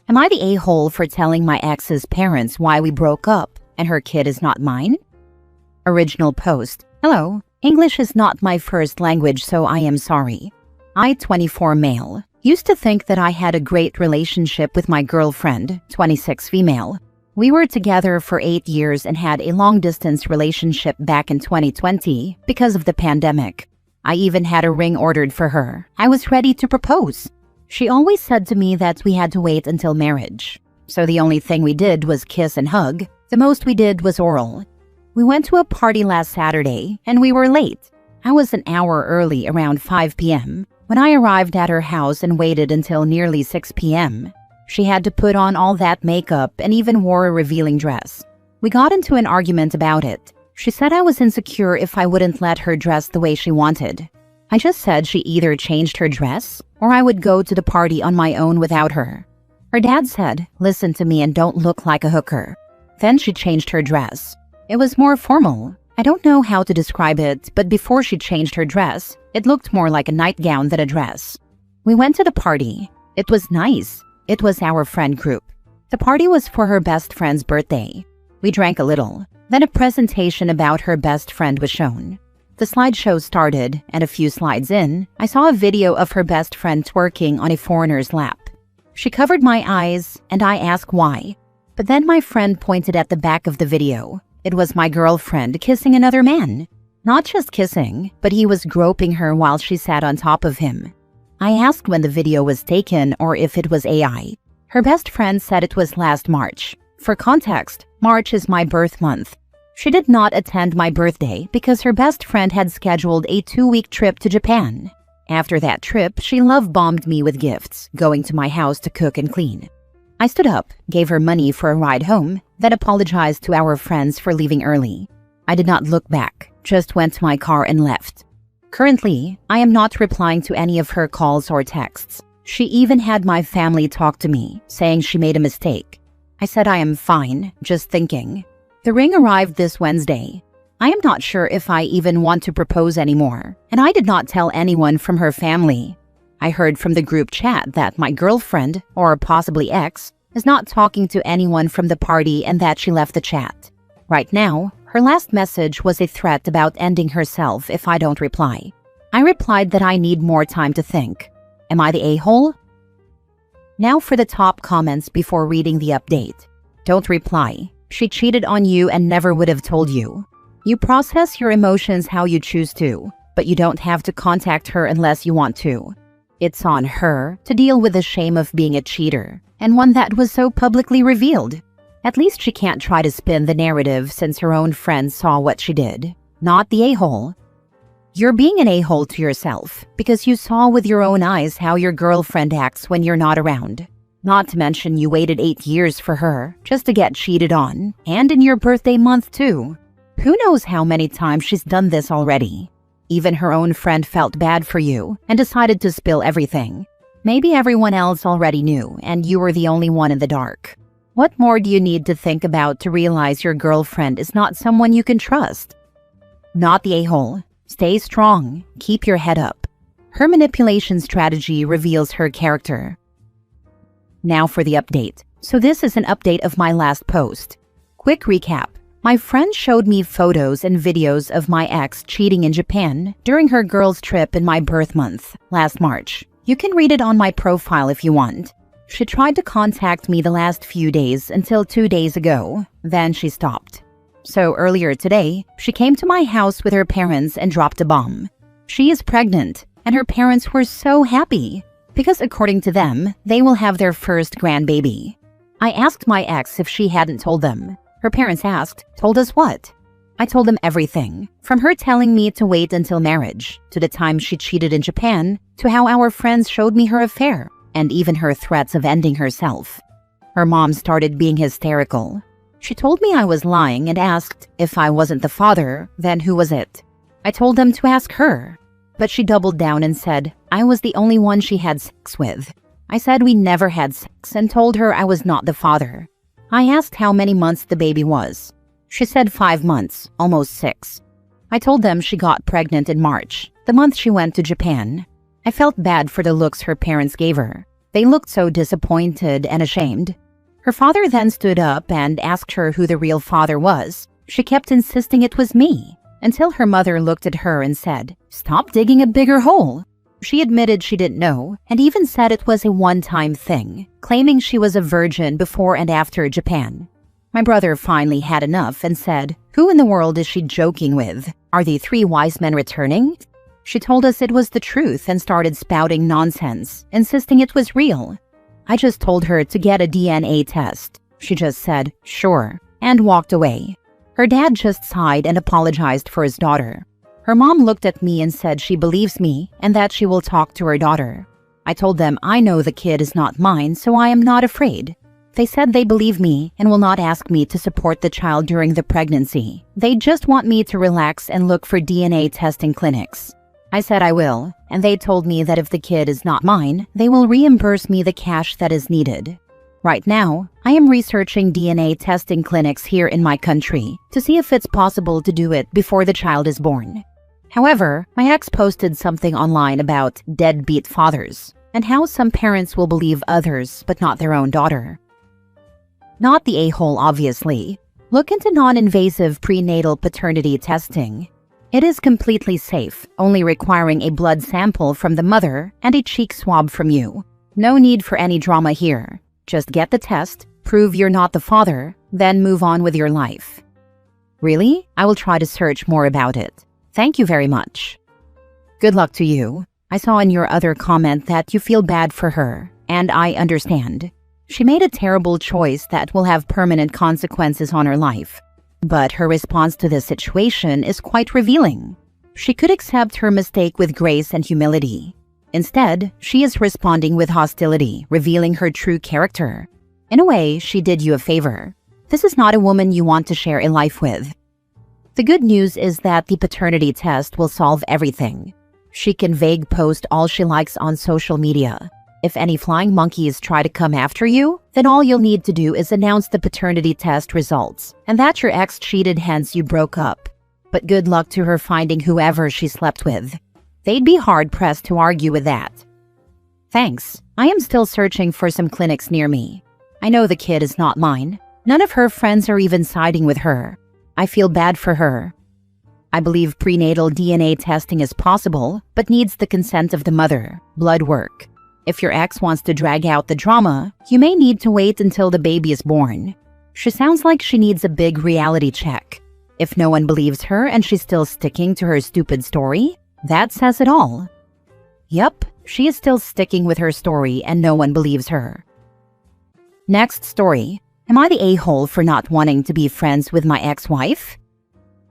Am I the a-hole for telling my ex's parents why we broke up and her kid is not mine? Original post. Hello. English is not my first language, so I am sorry. I, 24 male, used to think that I had a great relationship with my girlfriend, 26 female. We were together for 8 years and had a long-distance relationship back in 2020 because of the pandemic. I even had a ring ordered for her. I was ready to propose. She always said to me that we had to wait until marriage. So the only thing we did was kiss and hug. The most we did was oral. We went to a party last Saturday and we were late. I was an hour early, around 5 p.m. When I arrived at her house and waited until nearly 6 p.m., she had to put on all that makeup and even wore a revealing dress. We got into an argument about it. She said I was insecure if I wouldn't let her dress the way she wanted. I just said she either changed her dress or I would go to the party on my own without her. Her dad said, "Listen to me and don't look like a hooker." Then she changed her dress. It was more formal. I don't know how to describe it, but before she changed her dress, it looked more like a nightgown than a dress. We went to the party. It was nice. It was our friend group. The party was for her best friend's birthday. We drank a little. Then a presentation about her best friend was shown. The slideshow started, and a few slides in, I saw a video of her best friend twerking on a foreigner's lap. She covered my eyes, and I asked why. But then my friend pointed at the back of the video. It was my girlfriend kissing another man. Not just kissing, but he was groping her while she sat on top of him. I asked when the video was taken or if it was AI. Her best friend said it was last March. For context, March is my birth month. She did not attend my birthday because her best friend had scheduled a 2-week trip to Japan. After that trip, she love-bombed me with gifts, going to my house to cook and clean. I stood up, gave her money for a ride home, then apologized to our friends for leaving early. I did not look back, just went to my car and left. Currently, I am not replying to any of her calls or texts. She even had my family talk to me, saying she made a mistake. I said I am fine, just thinking. The ring arrived this Wednesday. I am not sure if I even want to propose anymore, and I did not tell anyone from her family. I heard from the group chat that my girlfriend, or possibly ex, is not talking to anyone from the party and that she left the chat. Right now, her last message was a threat about ending herself if I don't reply. I replied that I need more time to think. Am I the a-hole? Now for the top comments before reading the update. Don't reply. She cheated on you and never would have told you. You process your emotions how you choose to, but you don't have to contact her unless you want to. It's on her to deal with the shame of being a cheater, and one that was so publicly revealed. At least she can't try to spin the narrative since her own friends saw what she did. Not the a-hole. You're being an a-hole to yourself because you saw with your own eyes how your girlfriend acts when you're not around. Not to mention you waited 8 years for her just to get cheated on, and in your birthday month too. Who knows how many times she's done this already. Even her own friend felt bad for you and decided to spill everything. Maybe everyone else already knew and you were the only one in the dark. What more do you need to think about to realize your girlfriend is not someone you can trust? Not the a-hole. Stay strong. Keep your head up. Her manipulation strategy reveals her character. Now for the update. So this is an update of my last post. Quick recap. My friend showed me photos and videos of my ex cheating in Japan during her girls' trip in my birth month, last March. You can read it on my profile if you want. She tried to contact me the last few days until 2 days ago, then she stopped. So earlier today, she came to my house with her parents and dropped a bomb. She is pregnant, and her parents were so happy, because according to them, they will have their first grandbaby. I asked my ex if she hadn't told them. Her parents asked, "Told us what?" I told them everything, from her telling me to wait until marriage, to the time she cheated in Japan, to how our friends showed me her affair, and even her threats of ending herself. Her mom started being hysterical. She told me I was lying and asked if I wasn't the father, then who was it? I told them to ask her, but she doubled down and said I was the only one she had sex with. I said we never had sex and told her I was not the father. I asked how many months the baby was. She said 5 months, almost 6. I told them she got pregnant in March, the month she went to Japan. I felt bad for the looks her parents gave her. They looked so disappointed and ashamed. Her father then stood up and asked her who the real father was. She kept insisting it was me, until her mother looked at her and said, "Stop digging a bigger hole." She admitted she didn't know and even said it was a one-time thing, claiming she was a virgin before and after Japan. My brother finally had enough and said, "Who in the world is she joking with? Are the three wise men returning?" She told us it was the truth and started spouting nonsense, insisting it was real. I just told her to get a DNA test. She just said, "Sure," and walked away. Her dad just sighed and apologized for his daughter. Her mom looked at me and said she believes me and that she will talk to her daughter. I told them I know the kid is not mine, so I am not afraid. They said they believe me and will not ask me to support the child during the pregnancy. They just want me to relax and look for DNA testing clinics. I said I will, and they told me that if the kid is not mine, they will reimburse me the cash that is needed. Right now, I am researching DNA testing clinics here in my country to see if it's possible to do it before the child is born. However, my ex posted something online about deadbeat fathers and how some parents will believe others but not their own daughter. Not the a-hole, obviously. Look into non-invasive prenatal paternity testing. It is completely safe, only requiring a blood sample from the mother and a cheek swab from you. No need for any drama here. Just get the test, prove you're not the father, then move on with your life. Really? I will try to search more about it. Thank you very much. Good luck to you. I saw in your other comment that you feel bad for her, and I understand. She made a terrible choice that will have permanent consequences on her life. But her response to this situation is quite revealing. She could accept her mistake with grace and humility. Instead, she is responding with hostility, revealing her true character. In a way, she did you a favor. This is not a woman you want to share a life with. The good news is that the paternity test will solve everything. She can vague post all she likes on social media. If any flying monkeys try to come after you, then all you'll need to do is announce the paternity test results, and that your ex cheated, hence you broke up. But good luck to her finding whoever she slept with. They'd be hard-pressed to argue with that. Thanks. I am still searching for some clinics near me. I know the kid is not mine. None of her friends are even siding with her. I feel bad for her. I believe prenatal DNA testing is possible, but needs the consent of the mother, blood work. If your ex wants to drag out the drama, you may need to wait until the baby is born. She sounds like she needs a big reality check. If no one believes her and she's still sticking to her stupid story, that says it all. Yup, she is still sticking with her story and no one believes her. Next story. Am I the a-hole for not wanting to be friends with my ex-wife?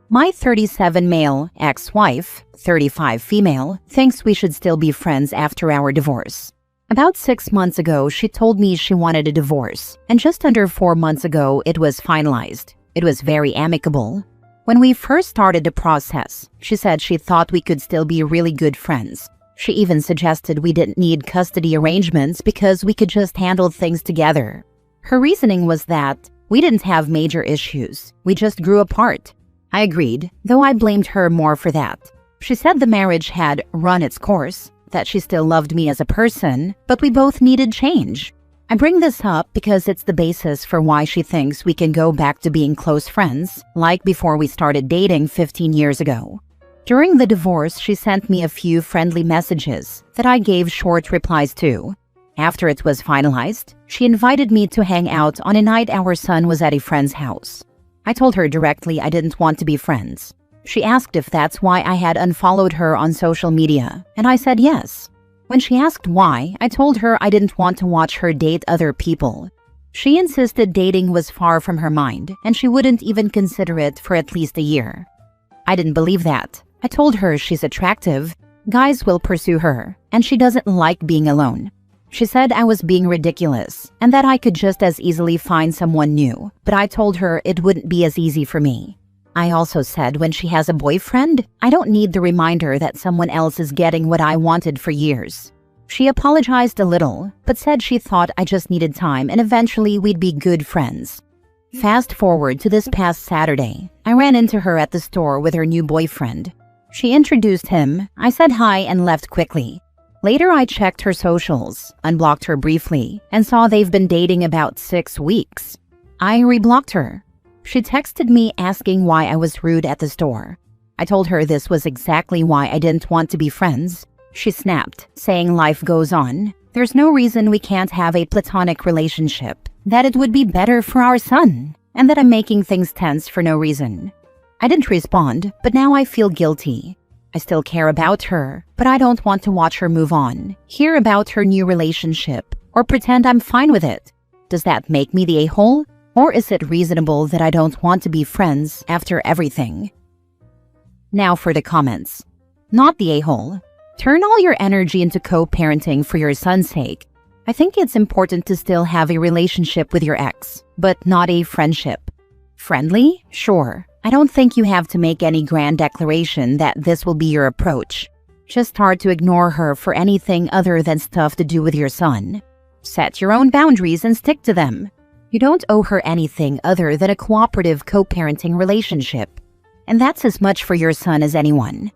My 37 male ex-wife, 35 female, thinks we should still be friends after our divorce. About 6 months ago, she told me she wanted a divorce, and just under 4 months ago, it was finalized. It was very amicable. When we first started the process, she said she thought we could still be really good friends. She even suggested we didn't need custody arrangements because we could just handle things together. Her reasoning was that we didn't have major issues. We just grew apart. I agreed, though I blamed her more for that. She said the marriage had run its course, that she still loved me as a person, but we both needed change. I bring this up because it's the basis for why she thinks we can go back to being close friends, like before we started dating 15 years ago. During the divorce, she sent me a few friendly messages that I gave short replies to. After it was finalized, she invited me to hang out on a night our son was at a friend's house. I told her directly I didn't want to be friends. She asked if that's why I had unfollowed her on social media, and I said yes. When she asked why, I told her I didn't want to watch her date other people. She insisted dating was far from her mind, and she wouldn't even consider it for at least a year. I didn't believe that. I told her she's attractive, guys will pursue her, and she doesn't like being alone. She said I was being ridiculous, and that I could just as easily find someone new, but I told her it wouldn't be as easy for me. I also said when she has a boyfriend, I don't need the reminder that someone else is getting what I wanted for years. She apologized a little, but said she thought I just needed time and eventually we'd be good friends. Fast forward to this past Saturday, I ran into her at the store with her new boyfriend. She introduced him, I said hi and left quickly. Later, I checked her socials, unblocked her briefly, and saw they've been dating about 6 weeks. I reblocked her. She texted me asking why I was rude at the store. I told her this was exactly why I didn't want to be friends. She snapped, saying life goes on. There's no reason we can't have a platonic relationship, that it would be better for our son, and that I'm making things tense for no reason. I didn't respond, but now I feel guilty. I still care about her, but I don't want to watch her move on, hear about her new relationship, or pretend I'm fine with it. Does that make me the a-hole? Or is it reasonable that I don't want to be friends after everything? Now for the comments. Not the a-hole. Turn all your energy into co-parenting for your son's sake. I think it's important to still have a relationship with your ex, but not a friendship. Friendly? Sure. I don't think you have to make any grand declaration that this will be your approach. Just hard to ignore her for anything other than stuff to do with your son. Set your own boundaries and stick to them. You don't owe her anything other than a cooperative co-parenting relationship. And that's as much for your son as anyone.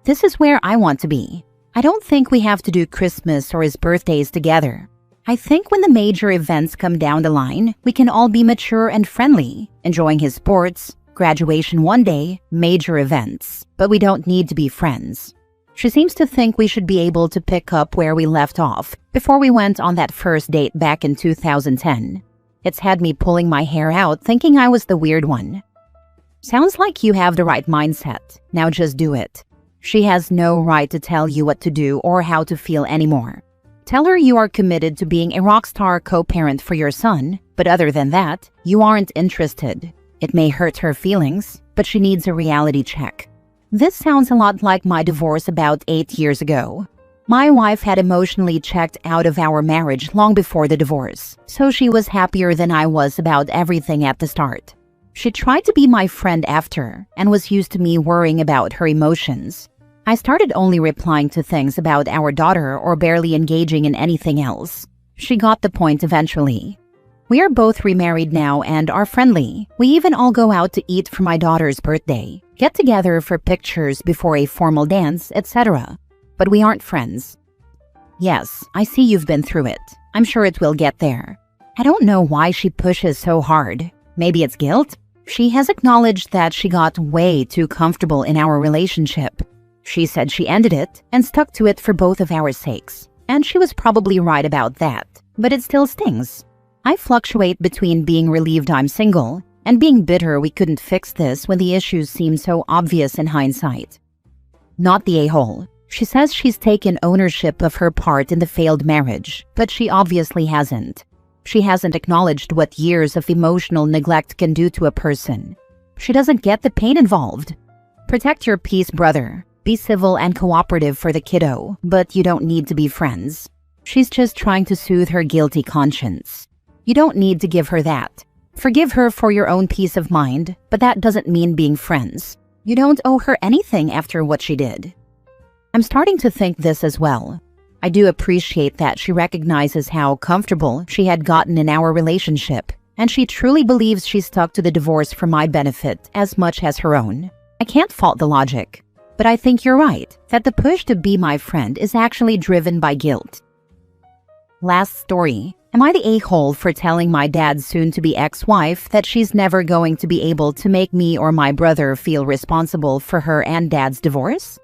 This is where I want to be. I don't think we have to do Christmas or his birthdays together. I think when the major events come down the line, we can all be mature and friendly, enjoying his sports, graduation one day, major events, but we don't need to be friends. She seems to think we should be able to pick up where we left off before we went on that first date back in 2010. It's had me pulling my hair out thinking I was the weird one. Sounds like you have the right mindset. Now just do it. She has no right to tell you what to do or how to feel anymore. Tell her you are committed to being a rock star co-parent for your son, but other than that, you aren't interested. It may hurt her feelings, but she needs a reality check. This sounds a lot like my divorce about 8 years ago. My wife had emotionally checked out of our marriage long before the divorce, so she was happier than I was about everything at the start. She tried to be my friend after, and was used to me worrying about her emotions. I started only replying to things about our daughter or barely engaging in anything else. She got the point eventually. We are both remarried now and are friendly. We even all go out to eat for my daughter's birthday, get together for pictures before a formal dance, etc. But we aren't friends. Yes, I see you've been through it. I'm sure it will get there. I don't know why she pushes so hard. Maybe it's guilt? She has acknowledged that she got way too comfortable in our relationship. She said she ended it and stuck to it for both of our sakes. And she was probably right about that. But it still stings. I fluctuate between being relieved I'm single and being bitter we couldn't fix this when the issues seem so obvious in hindsight. Not the a-hole. She says she's taken ownership of her part in the failed marriage, but she obviously hasn't. She hasn't acknowledged what years of emotional neglect can do to a person. She doesn't get the pain involved. Protect your peace, brother. Be civil and cooperative for the kiddo, but you don't need to be friends. She's just trying to soothe her guilty conscience. You don't need to give her that. Forgive her for your own peace of mind, but that doesn't mean being friends. You don't owe her anything after what she did. I'm starting to think this as well. I do appreciate that she recognizes how comfortable she had gotten in our relationship, and she truly believes she stuck to the divorce for my benefit as much as her own. I can't fault the logic. But I think you're right, that the push to be my friend is actually driven by guilt. Last story. Am I the a-hole for telling my dad's soon-to-be ex-wife that she's never going to be able to make me or my brother feel responsible for her and dad's divorce?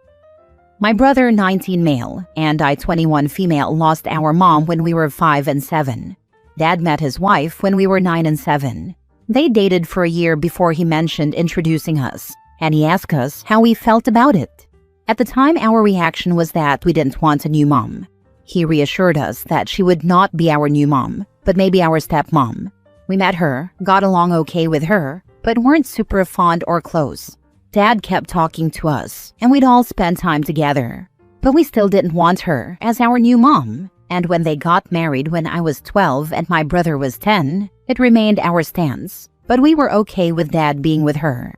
My brother, 19 male, and I, 21 female, lost our mom when we were 5 and 7. Dad met his wife when we were 9 and 7. They dated for a year before he mentioned introducing us, and he asked us how we felt about it. At the time, our reaction was that we didn't want a new mom. He reassured us that she would not be our new mom, but maybe our stepmom. We met her, got along okay with her, but weren't super fond or close. Dad kept talking to us, and we'd all spend time together. But we still didn't want her as our new mom, and when they got married when I was 12 and my brother was 10, it remained our stance, but we were okay with Dad being with her.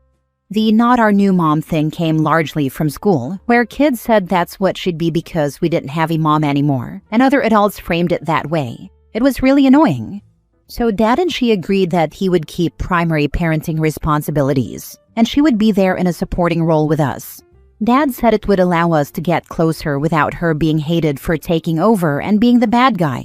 The not our new mom thing came largely from school, where kids said that's what she'd be because we didn't have a mom anymore, and other adults framed it that way. It was really annoying. So Dad and she agreed that he would keep primary parenting responsibilities, and she would be there in a supporting role with us. Dad said it would allow us to get closer without her being hated for taking over and being the bad guy.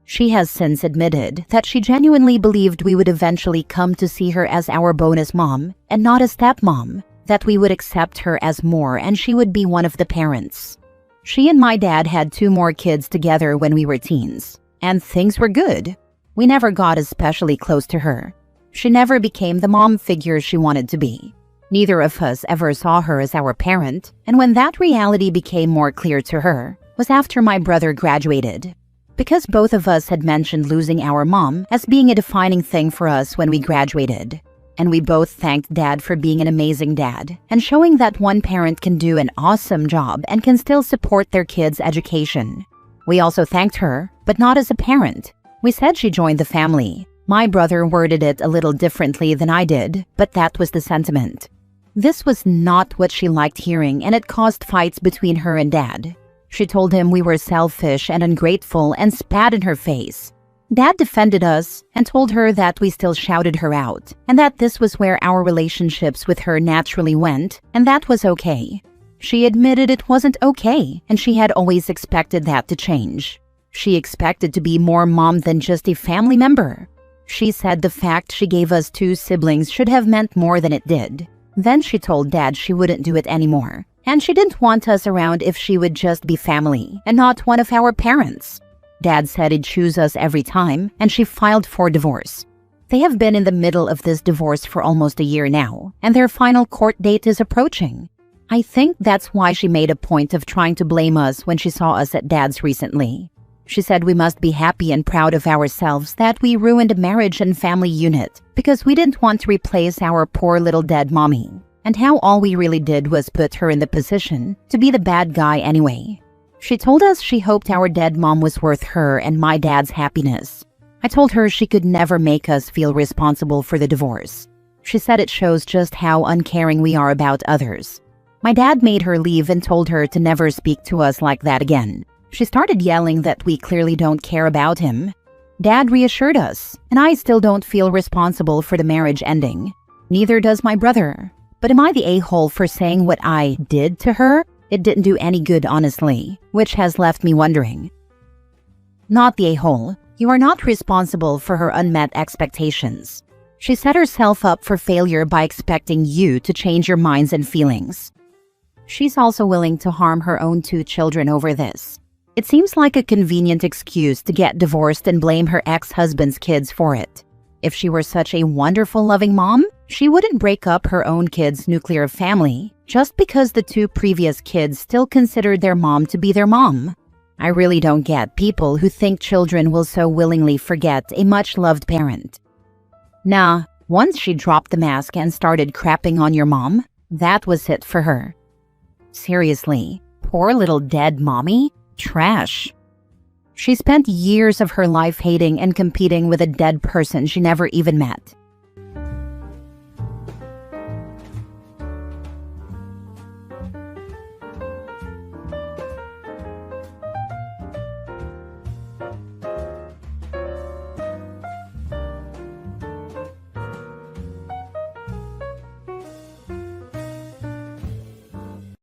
She has since admitted that she genuinely believed we would eventually come to see her as our bonus mom and not a stepmom, that we would accept her as more and she would be one of the parents. She and my dad had 2 more kids together when we were teens, and things were good. We never got especially close to her. She never became the mom figure she wanted to be. Neither of us ever saw her as our parent, and when that reality became more clear to her was after my brother graduated. Because both of us had mentioned losing our mom as being a defining thing for us when we graduated. And we both thanked Dad for being an amazing dad and showing that one parent can do an awesome job and can still support their kids' education. We also thanked her, but not as a parent. We said she joined the family. My brother worded it a little differently than I did, but that was the sentiment. This was not what she liked hearing, and it caused fights between her and Dad. She told him we were selfish and ungrateful and spat in her face. Dad defended us and told her that we still shouted her out, and that this was where our relationships with her naturally went, and that was okay. She admitted it wasn't okay, and she had always expected that to change. She expected to be more mom than just a family member. She said the fact she gave us 2 siblings should have meant more than it did. Then she told Dad she wouldn't do it anymore, and she didn't want us around if she would just be family and not one of our parents. Dad said he'd choose us every time, and she filed for divorce. They have been in the middle of this divorce for almost a year now, and their final court date is approaching. I think that's why she made a point of trying to blame us when she saw us at Dad's recently. She said we must be happy and proud of ourselves that we ruined a marriage and family unit because we didn't want to replace our poor little dead mommy, and how all we really did was put her in the position to be the bad guy anyway. She told us she hoped our dead mom was worth her and my dad's happiness. I told her she could never make us feel responsible for the divorce. She said it shows just how uncaring we are about others. My dad made her leave and told her to never speak to us like that again. She started yelling that we clearly don't care about him. Dad reassured us, and I still don't feel responsible for the marriage ending. Neither does my brother. But am I the a-hole for saying what I did to her? It didn't do any good, honestly, which has left me wondering. Not the a-hole. You are not responsible for her unmet expectations. She set herself up for failure by expecting you to change your minds and feelings. She's also willing to harm her own 2 children over this. It seems like a convenient excuse to get divorced and blame her ex-husband's kids for it. If she were such a wonderful, loving mom, she wouldn't break up her own kids' nuclear family just because the 2 previous kids still considered their mom to be their mom. I really don't get people who think children will so willingly forget a much-loved parent. Nah, once she dropped the mask and started crapping on your mom, that was it for her. Seriously, poor little dead mommy? Trash. She spent years of her life hating and competing with a dead person she never even met.